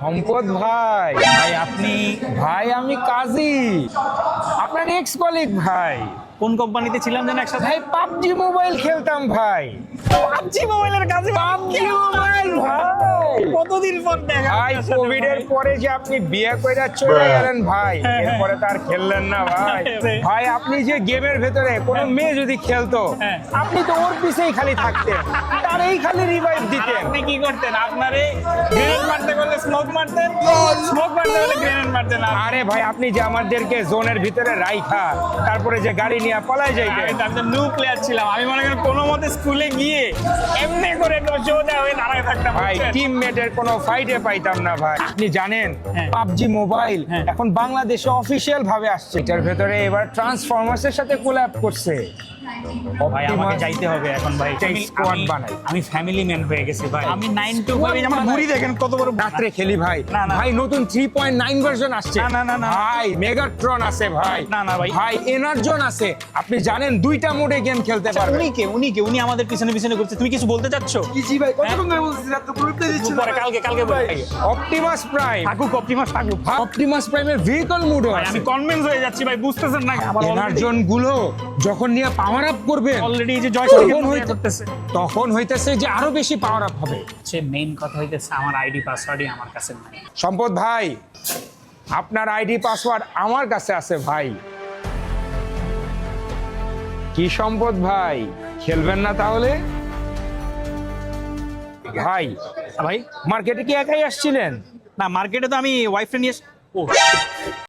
সম্পদ ভাই। ভাই আপনি? ভাই আমি কাজী, আপনার এক্স কলিগ ভাই। কোন কোম্পানিতে ছিলাম যেন একসাথে? ভাই পাবজি মোবাইল খেলতাম ভাই। পাবজি মোবাইলের কাছে? পাবজি মোবাইল ভাই। কতদিন পর দেখা ভাই আপনার সাথে কোভিড এর ভাই। পরে যে আপনি বিয়ে কইরা চলে গেলেন ভাই, হ্যাঁ, হ্যাঁ। এরপরে তো আর খেললেন না ভাই। হ্যাঁ। ভাই আপনি যে গেমের ভেতরে কোনো মেয়ে যদি খেলতো, হ্যাঁ। আপনি তো ওর পিছেই খালি থাকতেন, তারই খালি রিভাইভ আর দিতেন। আপনি কি করতেন? আপনারে গ্রেনেড মারতে বললে স্মোক মারতেন, স্মোক মারতে বললে গ্রেনেড মারতেন। আরে ভাই আপনি যে আমাদেরকে জোনের ভিতরে রাইখা তারপরে যে গাড়ি নিয়ে পালায় যাইতেন। আমি তো নিউ প্লেয়ার ছিলাম, আমি মনে করি কোনো মতে স্কুলে গিয়ে এমনি করে একদম সোজা হয়ে দাঁড়ায় থাকতাম। ভাই বুঝছেন? টিমমেটের কোনো ফাইটে পাইতাম না ভাই। আপনি জানেন হ্যাঁ। পাবজি মোবাইল হ্যাঁ। এখন বাংলাদেশে অফিসিয়াল ভাবে আসছে। এটার ভেতরে এবার ট্রান্সফরমার্স এর সাথে কোল্যাব করছে। ভাই আমাকে Optimus যাইতে হবে এখন ভাই। একটা squad বানাই। আমি ফ্যামিলি ম্যান হয়ে গেছি ভাই। আমি 9 to 5 আমার বানাই। মুড়ি দেখেন কত বড়। রাত্রে খেলি ভাই। না, না। ভাই নতুন 3.9 ভার্সন আসছে। না, না, না, না। ভাই মেগাট্রন আছে ভাই। না, না ভাই। ভাই এনার্জন আছে। আপনি জানেন দুইটা মোডে গেম খেলতে পারবেন। উনি আমাদের পিছনে পিছনে ঘুরছে। তুমি কিছু বলতে চাচ্ছো? জি ভাই, কতক্ষণ ধরে বলতেছি রাত পুরো প্লে দিচ্ছিল। পরে কালকে ভাই অপটিমাস প্রাইম। থাকুক, অপটিমাস থাকুক। অপটিমাস প্রাইমের ভেহিকল মোডও ভাই, আছে। আমি কনভিন্স হয়ে যাচ্ছি ভাই, বুঝতেছেন না? আমার এনার্জন গুলো যখন নিয়ে পাওয়ার আপ করবেন অলরেডি যে জয়স্টিক তখন তখন হইতেছে যে আরো বেশি পাওয়ার আপ হবে। সে মেইন কথা হইতেছে আমার আইডি পাসওয়ার্ডই আমার কাছে নাই। সম্পদ ভাই আপনার আইডি পাসওয়ার্ড আমার কাছে আছে ভাই। কি সম্পদ ভাই, খেলবেন না তাহলে? ভাই ভাই মার্কেটে কি একাই আসছিলেন? না, মার্কেটে তো আমি ওয়াইফ নিয়ে ও shit,